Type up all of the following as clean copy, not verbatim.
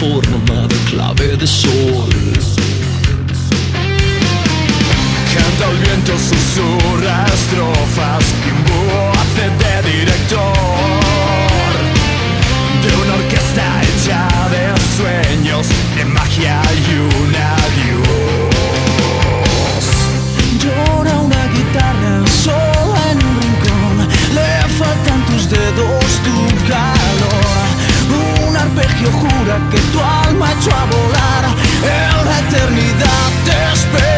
forma de clave de sol. Canta el viento, susurra estrofas, Kimbo hace de director de una orquesta hecha de sueños, de magia y un adiós. Llora una guitarra sola en un rincón, le faltan tus dedos, tu calor. Un arpegio jura que tu alma echó a volar, en la eternidad te esperan.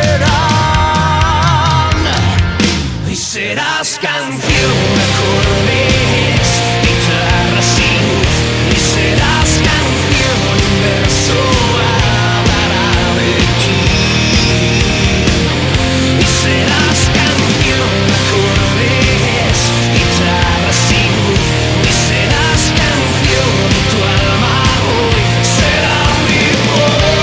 Y serás canción, acordes, guitarra sin luz. Y serás canción, un verso hablará de ti. Y serás canción, acordes, guitarra sin luz. Y serás canción, tu alma hoy será mi voz.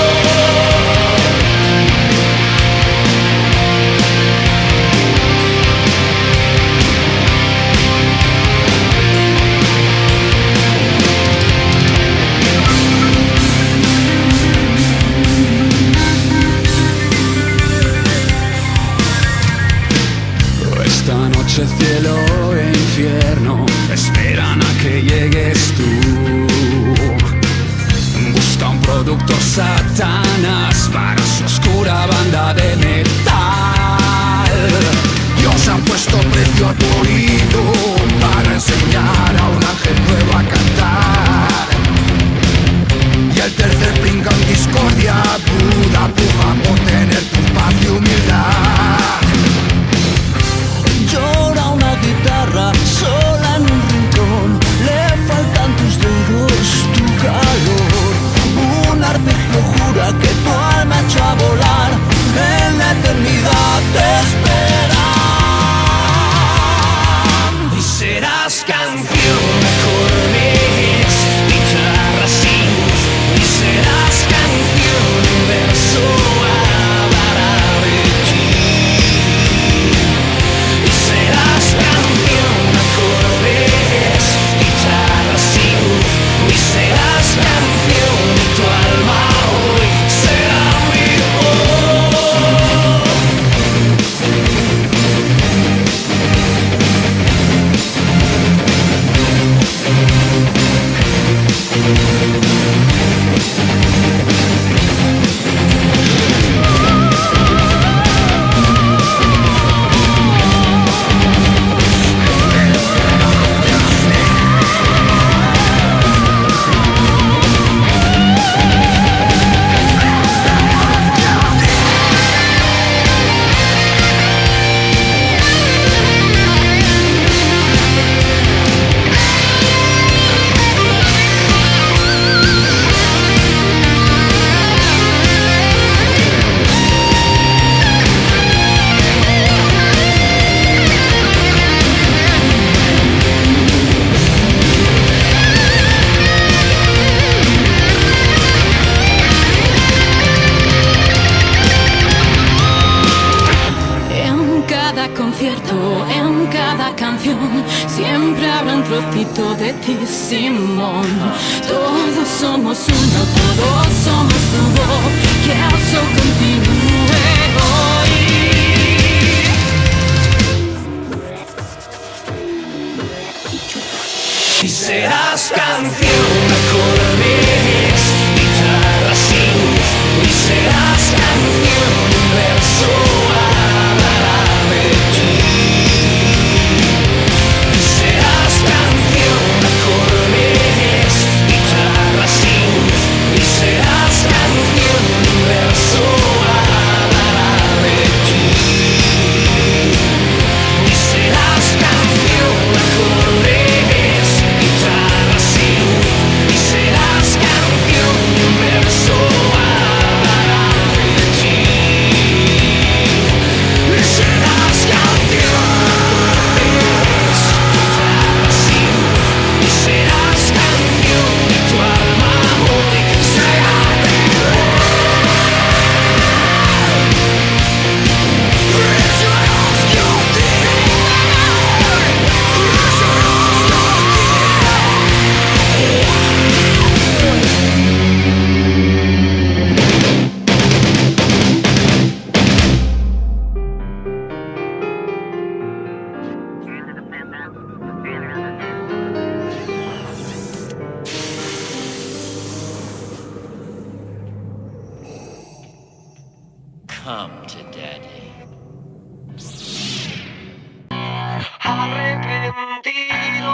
Esta noche cielo e infierno esperan a que llegues tú. Busca un productor Satanás para su oscura banda de metal. Dios ha puesto precio a tu oído para enseñar a un ángel nuevo a cantar. Y el tercer brinca en discordia, Buda puja por tener tu paz y humildad. Llora una guitarra sola en un rincón, le faltan tus dedos, tu calor. Un arpegio jura que tu alma echó a volar, en la eternidad te esperan. Y serás canción, acordes, guitarra sin luz. Y serás canción, un verso hablará de ti. Y serás canción, acordes, guitarra sin luz. Y serás canción, tu alma hoy será mi voz. En cada canción siempre habrá un trocito de ti, Simón. Todos somos uno, todos somos tu voz, que eso continúe hoy. Y serás canción, acordes, guitarra sin luz. Y serás canción, un verso hablará de ti. Y serás canción, acordes, guitarra sin luz. Y serás canción, un verso hablará de ti. Y serás canción, acordes, guitarra sin luz. Y serás canción, un verso hablará de ti. to daddy. Arrepentido,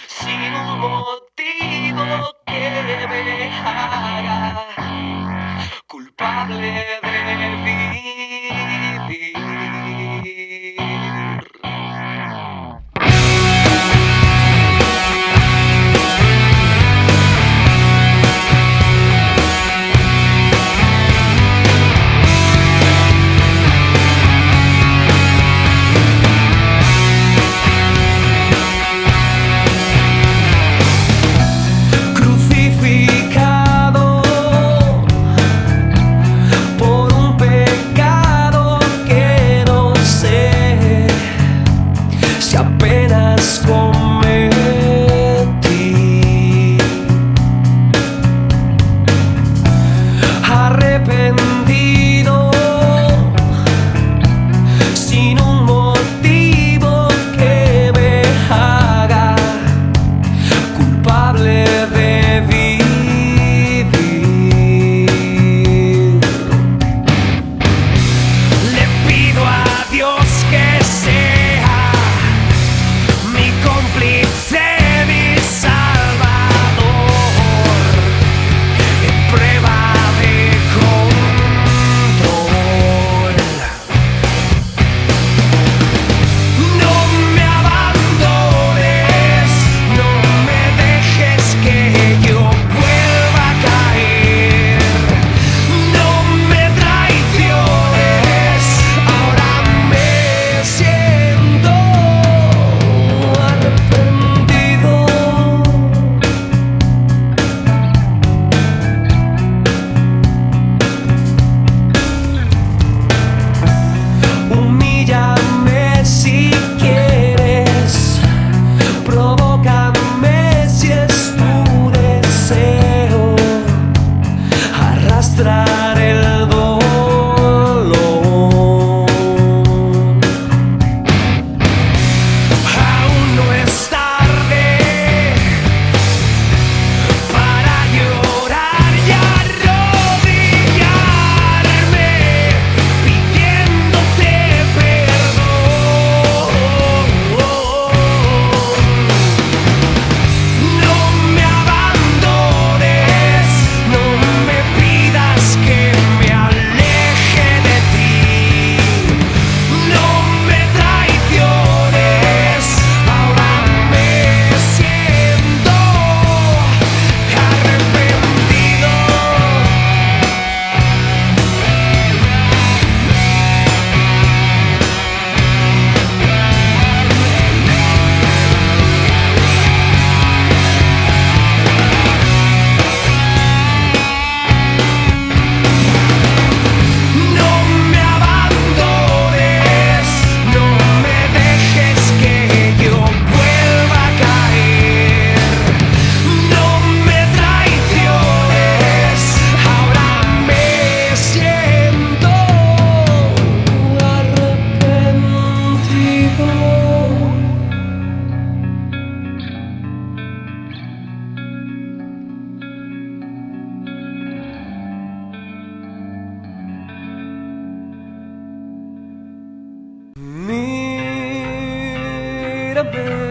sin un motivo que me haga culpable de vivir. Crucificado por un pecado que no sé si apenas cometí. Arrepentido, sin un motivo que me haga culpable de vivir. Le pido a Dios que sea mi cómplice, mi salvador, en prueba de control. No me abandones, no me dejes que yo vuelva a caer. No me traiciones, ahora me siento arrepentido. Humíllame si quieres, provócame si es tu deseo, arrastrar el dolor. Aún no es tarde para llorar y arrodillarme pidiéndote perdón. No me abandones, no me pidas que me aleje de ti. No me traiciones, ahora me siento arrepentido. No me abandones, no me dejes que yo vuelva a caer. No me traiciones, ahora me siento arrepentido. Mírame.